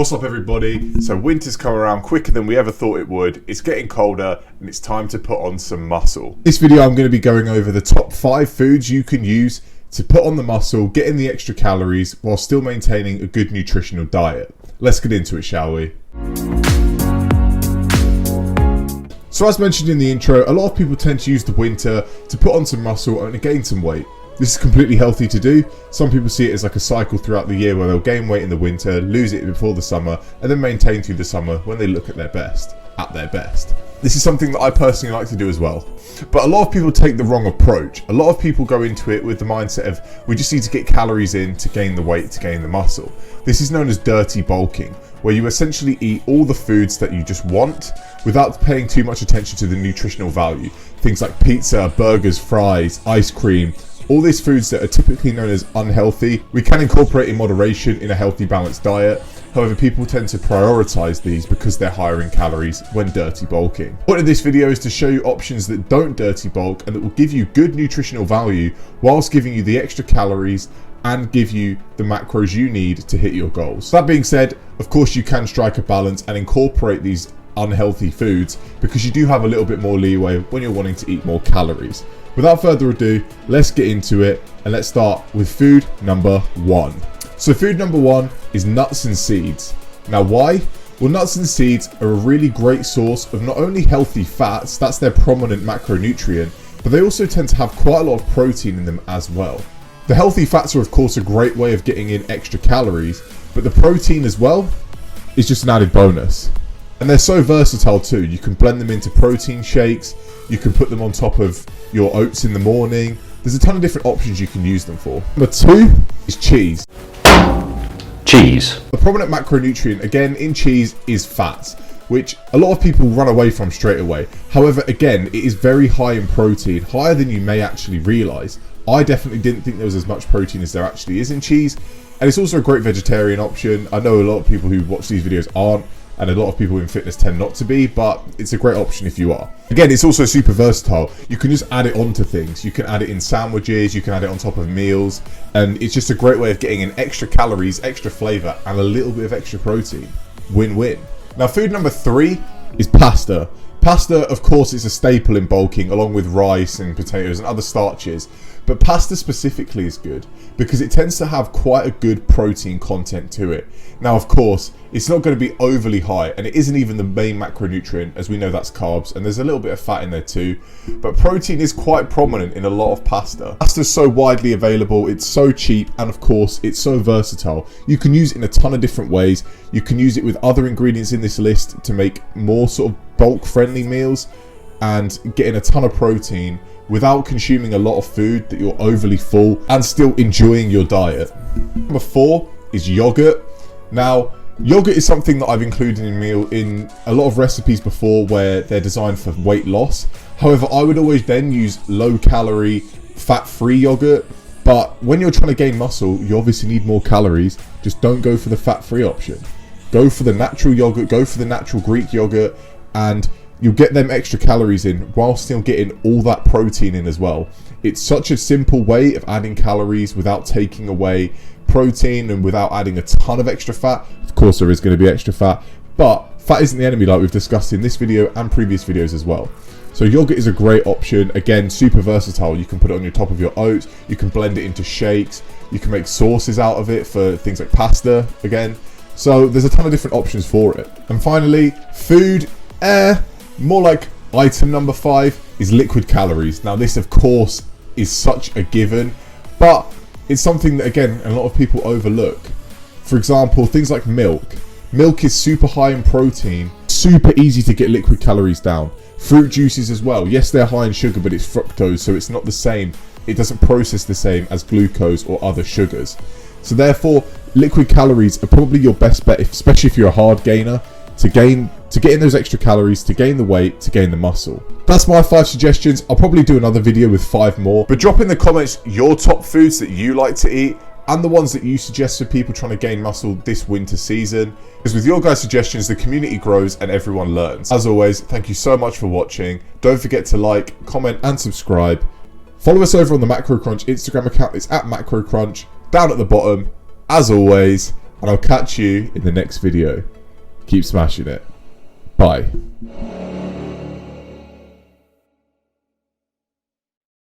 What's up everybody? So winter's come around quicker than we ever thought it would. It's getting colder and it's time to put on some muscle. This video I'm going to be going over the top 5 foods you can use to put on the muscle, get in the extra calories while still maintaining a good nutritional diet. Let's get into it, shall we? So as mentioned in the intro, a lot of people tend to use the winter to put on some muscle and to gain some weight. This is completely healthy to do. Some people see it as like a cycle throughout the year where they'll gain weight in the winter, lose it before the summer, and then maintain through the summer when they look at their best. This is something that I personally like to do as well. But a lot of people take the wrong approach. A lot of people go into it with the mindset of, we just need to get calories in to gain the weight, to gain the muscle. This is known as dirty bulking, where you essentially eat all the foods that you just want without paying too much attention to the nutritional value. Things like pizza, burgers, fries, ice cream, all these foods that are typically known as unhealthy, we can incorporate in moderation in a healthy, balanced diet. However, people tend to prioritize these because they're higher in calories when dirty bulking. The point of this video is to show you options that don't dirty bulk and that will give you good nutritional value whilst giving you the extra calories and give you the macros you need to hit your goals. That being said, of course you can strike a balance and incorporate these unhealthy foods because you do have a little bit more leeway when you're wanting to eat more calories. Without further ado, let's get into it and let's start with food number 1. So food number 1 is nuts and seeds. Now why? Well, nuts and seeds are a really great source of not only healthy fats, that's their prominent macronutrient, but they also tend to have quite a lot of protein in them as well. The healthy fats are of course a great way of getting in extra calories, but the protein as well is just an added bonus. And they're so versatile too. You can blend them into protein shakes, you can put them on top of your oats in the morning. There's a ton of different options you can use them for. Number 2 is cheese. Cheese. The prominent macronutrient, again, in cheese is fats, which a lot of people run away from straight away. However, again, it is very high in protein, higher than you may actually realize. I definitely didn't think there was as much protein as there actually is in cheese. And it's also a great vegetarian option. I know a lot of people who watch these videos aren't, and a lot of people in fitness tend not to be, but it's a great option if you are. Again, it's also super versatile. You can just add it onto things. You can add it in sandwiches, you can add it on top of meals, and it's just a great way of getting in extra calories, extra flavor, and a little bit of extra protein. Win-win. Now, food number 3 is pasta. Pasta, of course, is a staple in bulking, along with rice and potatoes and other starches. But pasta specifically is good because it tends to have quite a good protein content to it. Now, of course, it's not going to be overly high, and it isn't even the main macronutrient, as we know that's carbs, and there's a little bit of fat in there too. But protein is quite prominent in a lot of pasta. Pasta is so widely available, it's so cheap, and of course, it's so versatile. You can use it in a ton of different ways. You can use it with other ingredients in this list to make more sort of bulk-friendly meals and getting a ton of protein without consuming a lot of food that you're overly full and still enjoying your diet. Number 4 is yogurt. Now, yogurt is something that I've included in a lot of recipes before where they're designed for weight loss. However, I would always then use low-calorie, fat-free yogurt. But when you're trying to gain muscle, you obviously need more calories. Just don't go for the fat-free option. Go for the natural yogurt, go for the natural Greek yogurt, and you'll get them extra calories in while still getting all that protein in as well. It's such a simple way of adding calories without taking away protein and without adding a ton of extra fat. Of course there is going to be extra fat, but fat isn't the enemy, like we've discussed in this video and previous videos as well. So yogurt is a great option. Again, super versatile. You can put it on your top of your oats, you can blend it into shakes, you can make sauces out of it for things like pasta again. So there's a ton of different options for it. And finally, food, more like item number 5 is liquid calories. Now this of course is such a given, but it's something that again a lot of people overlook. For example, things like milk. Milk is super high in protein, super easy to get liquid calories down. Fruit juices as well. Yes, they're high in sugar, but it's fructose, so it's not the same. It doesn't process the same as glucose or other sugars. So therefore, liquid calories are probably your best bet, especially if you're a hard gainer, to get in those extra calories, to gain the weight, to gain the muscle. That's my 5 suggestions. I'll probably do another video with 5 more. But drop in the comments your top foods that you like to eat and the ones that you suggest for people trying to gain muscle this winter season. Because with your guys' suggestions, the community grows and everyone learns. As always, thank you so much for watching. Don't forget to like, comment and subscribe. Follow us over on the MacroCrunch Instagram account. It's at MacroCrunch. Down at the bottom, as always, and I'll catch you in the next video. Keep smashing it. Bye.